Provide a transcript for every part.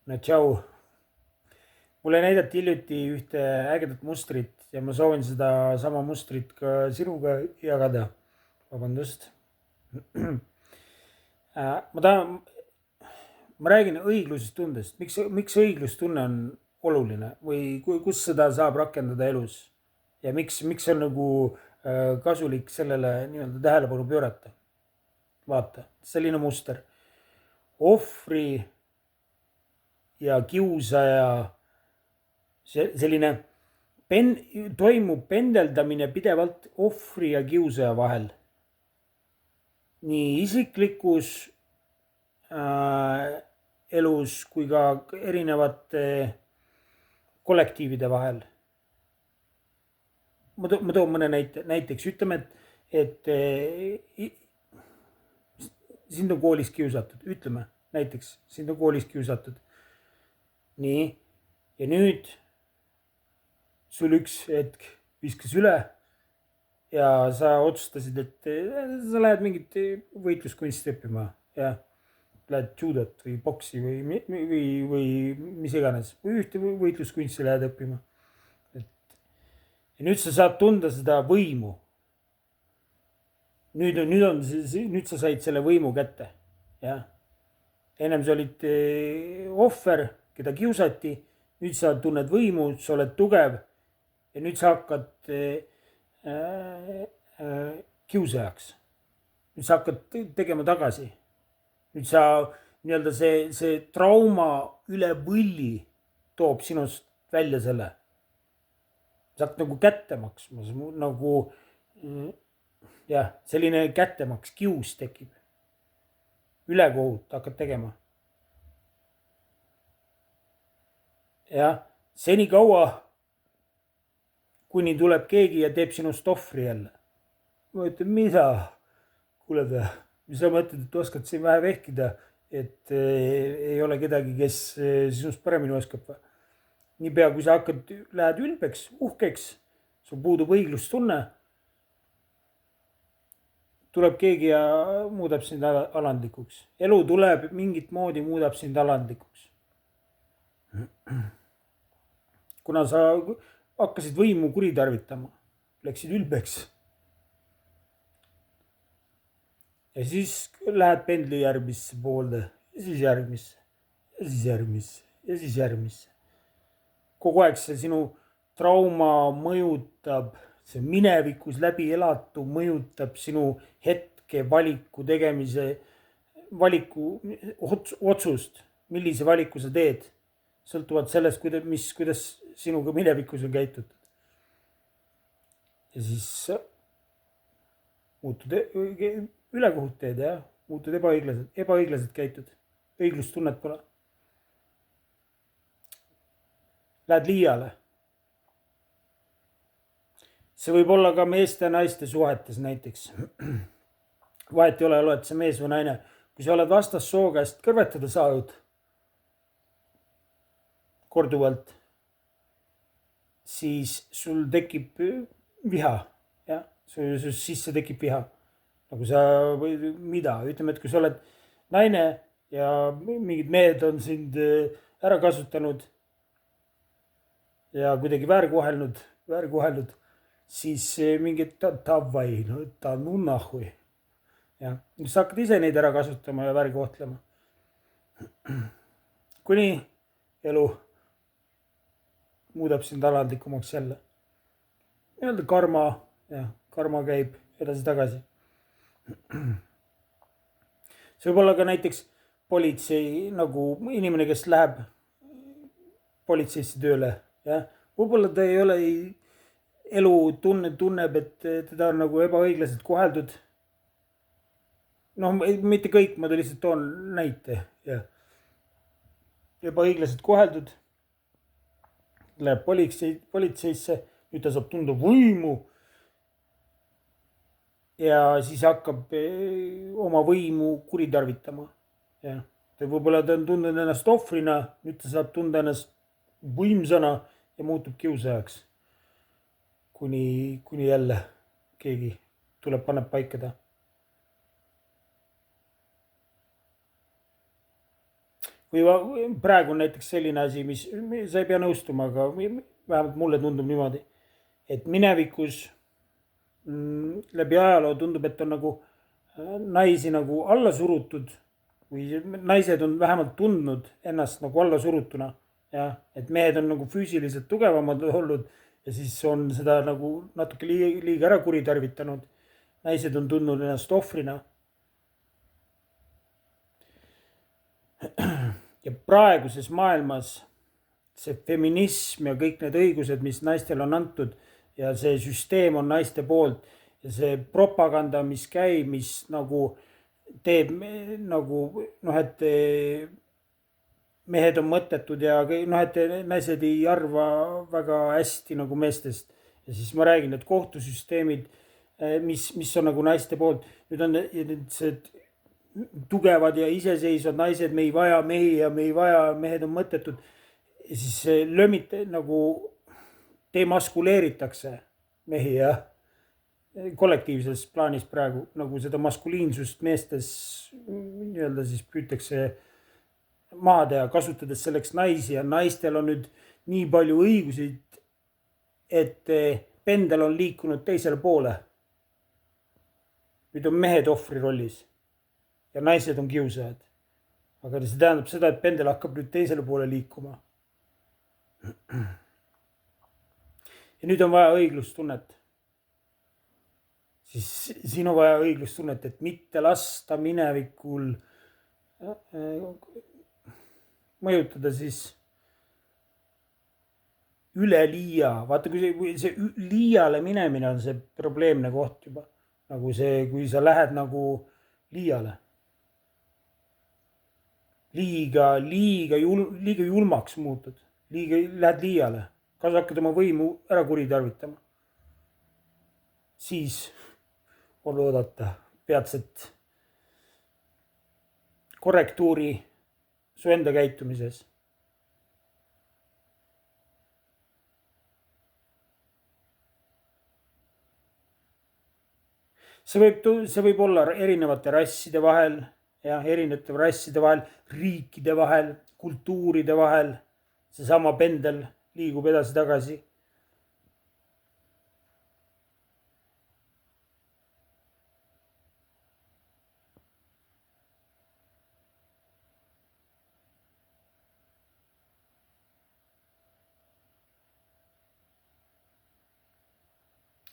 no tšau. Mulle näidati hiljuti ühte ägedat mustrit ja ma soovin seda sama mustrit ka sinuga jagada. Vabandust. Ma tahan, ma räägin õiglustundest. Miks õiglustunne on oluline või kus seda saab rakendada elus? Ja miks on nagu kasulik sellele nii-öelda tähelepanu pöörata? Vaata, selline muster. Ohvri ja kiusaja selline toimub pendeldamine pidevalt ohvri ja kiusaja vahel. Nii isiklikus elus kui ka erinevate kollektiivide vahel. Ma toon mõne näite. Näiteks ütleme, et sind on koolis kiusatud. Ütleme näiteks, sind on koolis kiusatud. Nii, ja nüüd sul üks hetk viskas üle ja sa otsustasid, et sa lähed mingit võitluskunsti õppima ja lähed judot või boksi või mis iganes või ühte võitluskunsti lähed õppima. Ja nüüd sa saad tunda seda võimu. Nüüd sa said selle võimu kätte. Ja? Ennem sa olid ohver, keda kiusati, nüüd sa tunned võimu, sa oled tugev ja nüüd sa hakkad kiusajaks. Nüüd sa hakkad tegema tagasi. Nüüd sa nii-öelda see trauma üle võlli toob sinust välja selle. Sa hakkad nagu kätte maksma, nagu selline kättemaks, kius tekib. Ülekohut hakkad tegema. Ja seni kaua, kuni tuleb keegi ja teeb sinust ohvri jälle. Ma ütlen, mida? Kuule, mis sa mõtled, et oskad siin vähe vehkida, et ei ole kedagi, kes sinust paremini oskab. Niipea, kui sa lähed ülbeks, uhkeks, sul puudub õiglustunne, tuleb keegi ja muudab sind alandlikuks. Elu tuleb mingit moodi, muudab sind alandlikuks. Kuna sa hakkasid võimu kuritarvitama, läksid ülbeks. Ja siis lähed pendli järgmisse poolde, ja siis järgmisse, ja siis järgmisse, ja siis järgmisse. Kogu aeg see sinu trauma mõjutab, see minevikus läbi elatu mõjutab sinu hetke valiku tegemise, otsust, millise valiku sa teed. Sõltuvad sellest, kuidas sinuga minevikus on käitutud. Ja siis muutud ülekohut teed, muutud ebaõiglaselt käitud. Õiglustunnet pole. Lähed liiale. See võib olla ka meeste ja naiste suhetes näiteks. Vahet ei ole, oled sa mees või naine. Kui sa oled vastassoo käest kõrvetada saanud korduvalt, siis sul tekib viha. Ja? Sul sisse tekib viha. Nagu sa või mida? Ütleme, et kui sa oled naine ja mingid mehed on sind ära kasutanud ja kuidagi väärkohelnud, siis mingid davai, ta nunnahui. Ja sa hakkad ise neid ära kasutama ja väärkohtlema. Kuni elu muudab sind alandlikumaks jälle. Nii-öelda karma käib edasi-tagasi. See võib olla ka näiteks politsei, nagu inimene, kes läheb politseisse tööle. Ja? Võib-olla ta ei ole elu tunneb, et teda on nagu ebaõiglaselt koheldud. Mitte kõik, ma lihtsalt toon näite. Ja. Ebaõiglaselt koheldud. Läheb politseisse, nüüd ta saab tunda võimu. Ja siis hakkab oma võimu kuritarvitama. Ja. Võib-olla ta on tundnud ennast ohvrina, nüüd ta saab tunda ennast võimsana ja muutub kiusajaks. Kuni jälle keegi tuleb, paneb paika ta. või praegu on näiteks selline asi, mis sa ei pea nõustuma, aga vähemalt mulle tundub niimoodi, et minevikus läbi ajaloo tundub, et on nagu naisi nagu alla surutud või naised on vähemalt tundnud ennast nagu alla surutuna, jah, et mehed on nagu füüsiliselt tugevamad olnud ja siis on seda nagu natuke liiga ära kuritarvitanud. naised on tundnud ennast ohvrina. ja praeguses maailmas see feminism ja kõik need õigused, mis naistele on antud ja see süsteem on naiste poolt ja see propaganda, mis käib, mis nagu teeb nagu noh, et mehed on mõttetud ja noh, et naised ei arva väga hästi nagu meestest. ja siis ma räägin, et kohtusüsteemid, mis on nagu naiste poolt, nüüd on see tugevad ja iseseisvad naised, me ei vaja mehi ja me ei vaja, mehed on mõttetud. ja siis löömite nagu demaskuleeritakse mehi ja kollektiivses plaanis praegu nagu seda maskuliinsust meestes nii-öelda siis püütakse maha teha, kasutades selleks naisi ja naistel on nüüd nii palju õigusid, et pendel on liikunud teisele poole. nüüd on mehed ohvri rollis ja naised on kiusajad. aga see tähendab seda, et pendel hakkab nüüd teisele poole liikuma. ja nüüd on vaja õiglustunnet. siis siin on vaja õiglustunnet, et mitte lasta minevikul mõjutada siis üleliia. vaata, kui see liiale minemine on see probleemne koht juba. nagu see, kui sa lähed nagu liiale. liiga julmaks muutud. Lähed liiale. kas hakkad oma võimu ära kuritarvitama? siis on oodata peatset korrektuuri su enda käitumises. see võib olla erinevate rasside vahel ja erinevate rasside vahel, riikide vahel, kultuuride vahel. seesama pendel liigub edasi-tagasi.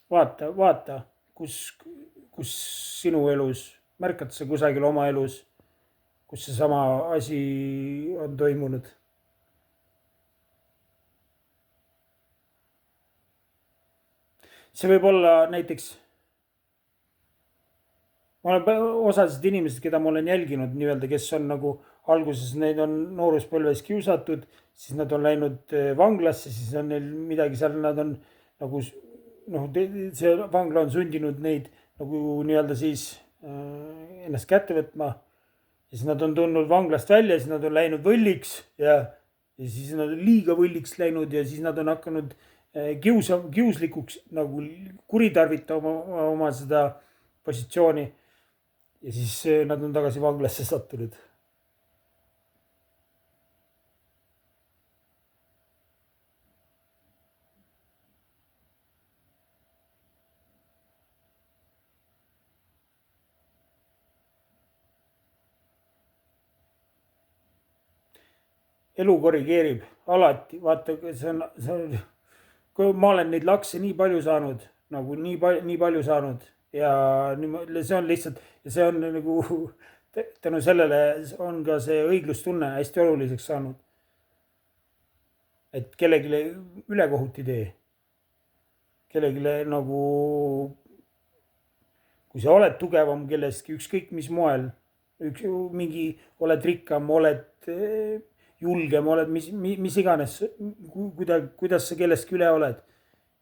vaata, kus sinu elus, märkad sa kusagil oma elus, kus seesama asi on toimunud? see võib olla näiteks, ma olen osasid inimesed, keda ma olen jälginud nii-öelda, kes on nagu alguses, neid on nooruspõlves kiusatud, siis nad on läinud vanglasse, siis on neil midagi seal, nad on nagu noh, see vangla on sundinud neid nagu nii-öelda siis ennast kätte võtma. ja siis nad on tulnud vanglast välja, siis nad on läinud võlliks ja siis nad on liiga võlliks läinud ja siis nad on hakanud kiuslikuks nagu kuritarvitama oma seda positsiooni. ja siis nad on tagasi vanglasse sattunud. elu korrigeerib alati, vaata, see on, kui ma olen neid lakse nii palju saanud, nagu nii palju saanud ja see on lihtsalt, ja see on nagu tänu sellele on ka see õiglustunne hästi oluliseks saanud. et kellelegi ülekohut ei tee. kellelegi nagu, kui sa oled tugevam kellestki, ükskõik mis moel, mingi, oled rikkam, oled julgem, oled mis iganes, kuidas sa kellestki üle oled.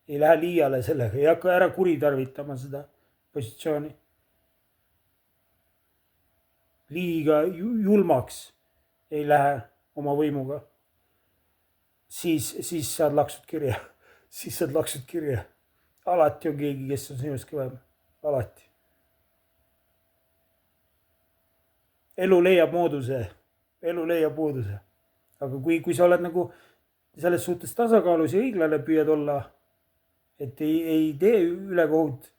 ei lähe liiale sellega, ei hakka ära kuritarvitama seda positsiooni. liiga julmaks ei lähe oma võimuga. siis saad laksud kirja. alati on keegi, kes on sinust kõvem, alati. elu leiab mooduse elu leiab puuduse. aga kui sa oled nagu selles suhtes tasakaalus ja õiglane püüad olla, et ei tee ülekohut,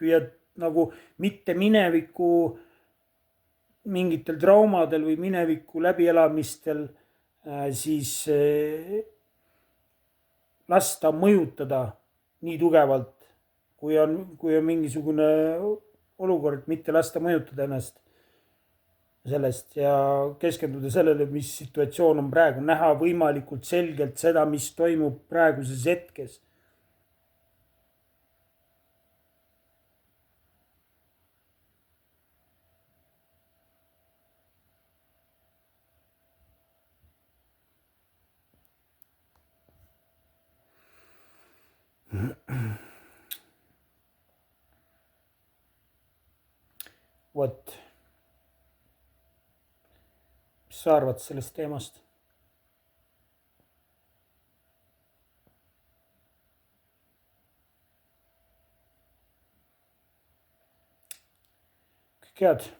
püüad nagu mitte mineviku mingitel traumadel või mineviku läbielamistel siis lasta mõjutada nii tugevalt, kui on mingisugune olukord, mitte lasta mõjutada ennast sellest ja keskenduda sellele, mis situatsioon on praegu, näha võimalikult selgelt seda, mis toimub praeguses hetkes. vot, mis sa arvad sellest teemast? Kõik head.